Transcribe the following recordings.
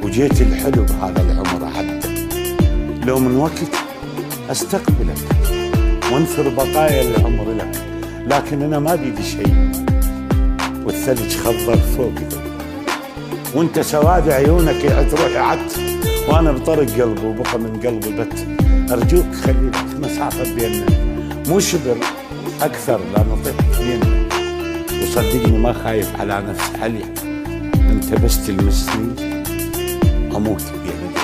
وجيت الحلو بهذا العمر عدى، لو من وقت استقبلك وانثر بقايا العمر لك، لكن انا ما بيدي شيء، والثلج خضر فوقي وانت سواد عيونك تروح عت، وانا بطرق قلبي وبقى من قلبي بت. ارجوك خلي لك مسافه بيننا، مو شبر اكثر لا نطيح بيننا، وصدقني ما خايف على نفسي عليا، انت بس تلمسني اموت بيدك.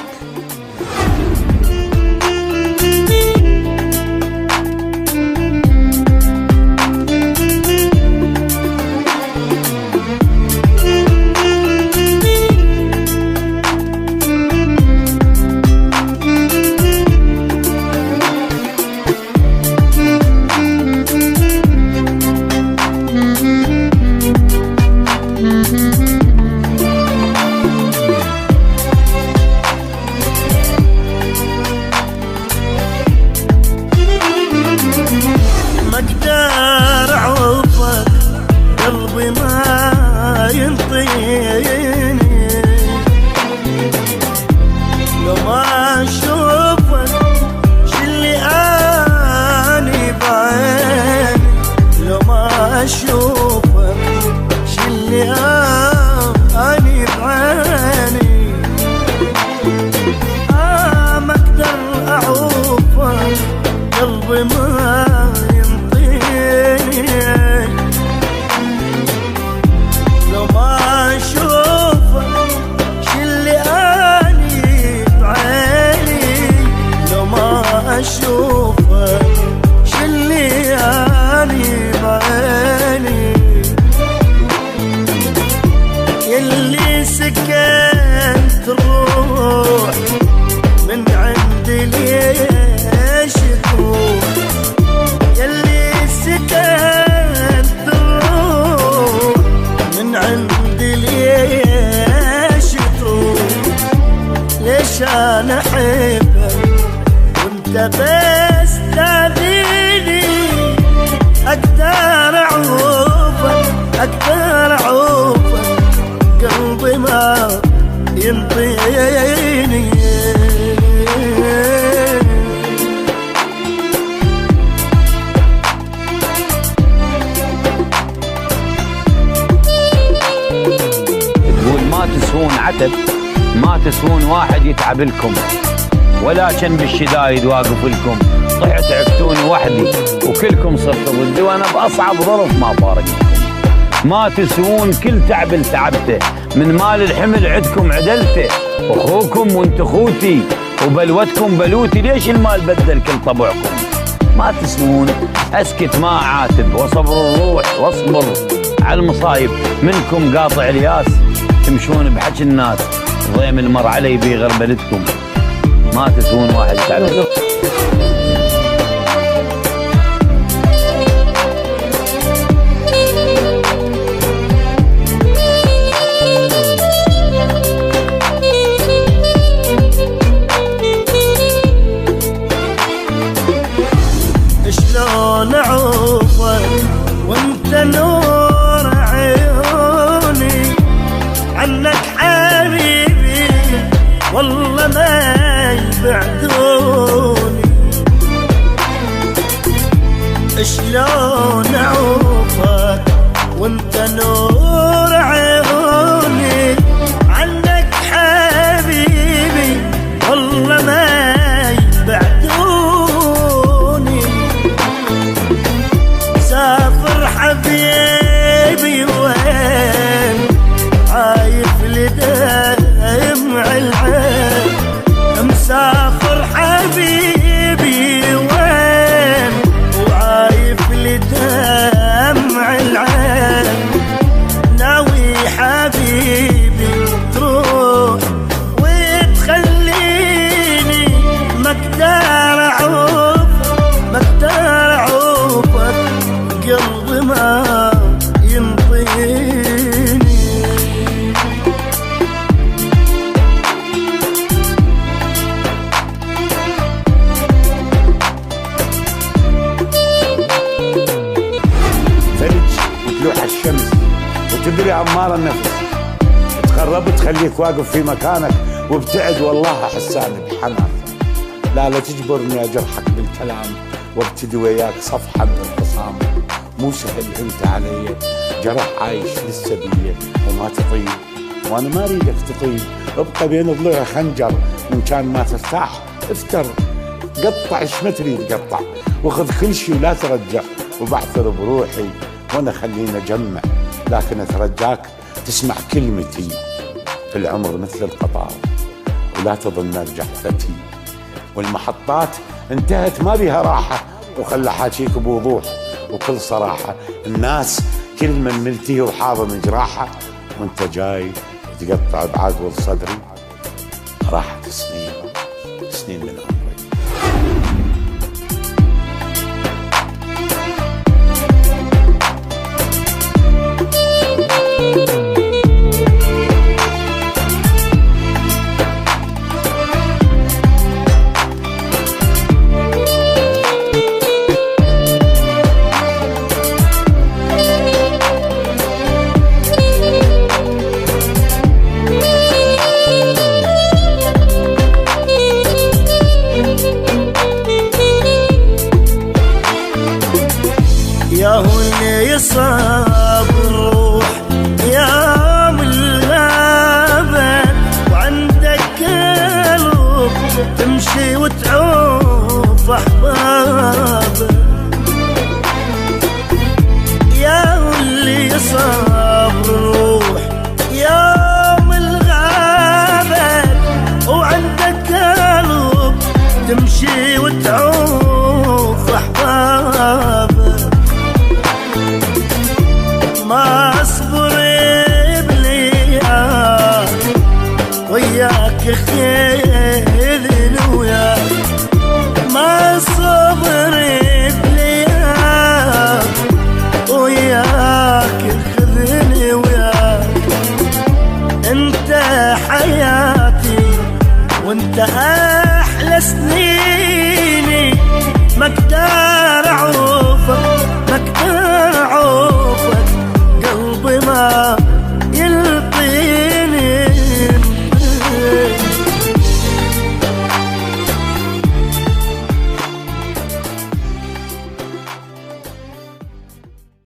أنا أحبك وأنت بس تابيني، أقدر أعوفك أقدر أعوفك، قلبي ما ينطيني. تقول ما تسوون عتب، ما تسوون واحد يتعب لكم، ولا كان بالشدايد واقف لكم، طحت عفتوني وحدي وكلكم صرتوا ضدي، وانا باصعب ظرف ما فارقتكم. ما تسوون كل تعب اللي تعبته، من مال الحمل عدكم عدلته، اخوكم وانت اخوتي وبلوتكم بلوتي، ليش المال بدل كل طبعكم؟ ما تسوون. اسكت ما اعاتب، وصبر الروح واصبر على المصايب، منكم قاطع الياس تمشون بحكي الناس، ضيم المر علي بغربلتكم. ما تسوون واحد تعبان. شلون اعوفك وانت نور عيوني، عنك حبيبي والله ما يبعدوني. شلون اعوفك وانت نور عيوني، عنك حبيبي والله ما يبعدوني. سافر حبيبي وين عايف لدمع العين، مسافر حبيبي وين وعايف لدمع العين. بتخليك واقف في مكانك وابتعد والله حسان بحنان. لا تجبرني أجرحك بالكلام وابتدي وياك صفحة من الخصام. مو سهل انت علي، جرح عايش لسه بيه وما تطيب، وانا ما اريدك تطيب. ابقى بين ضلوعي خنجر، من كان ما ترتاح افتر، قطع ايش ما تريد قطع، واخذ كل شيء ولا ترجع. وبعثر بروحي وانا خليني اجمع، لكن اترجاك تسمع كلمتي. العمر مثل القطار ولا تظن ارجع فتي، والمحطات انتهت ما بيها راحة. وخلى حاجيك بوضوح وكل صراحة، الناس كل من ملتهي وحاضن جراحة، وانت جاي تقطع بعقل صدري. راحت سنين من عمري. يا هو اللي يصاب الروح يا من الغابة، وعندك قلب تمشي وتعوف أحبابه. يا هو اللي يصاب الروح يا من الغابة، وعندك قلب تمشي وتعوف أحبابه. ما اصبر بلياك وياك خذني وياك، ما صبر بلياك وياك خذني وياك. انت حياتي وانت احلى سنيني، ما اقدر اعوفك ما اقدر اعوفك، قلبي ما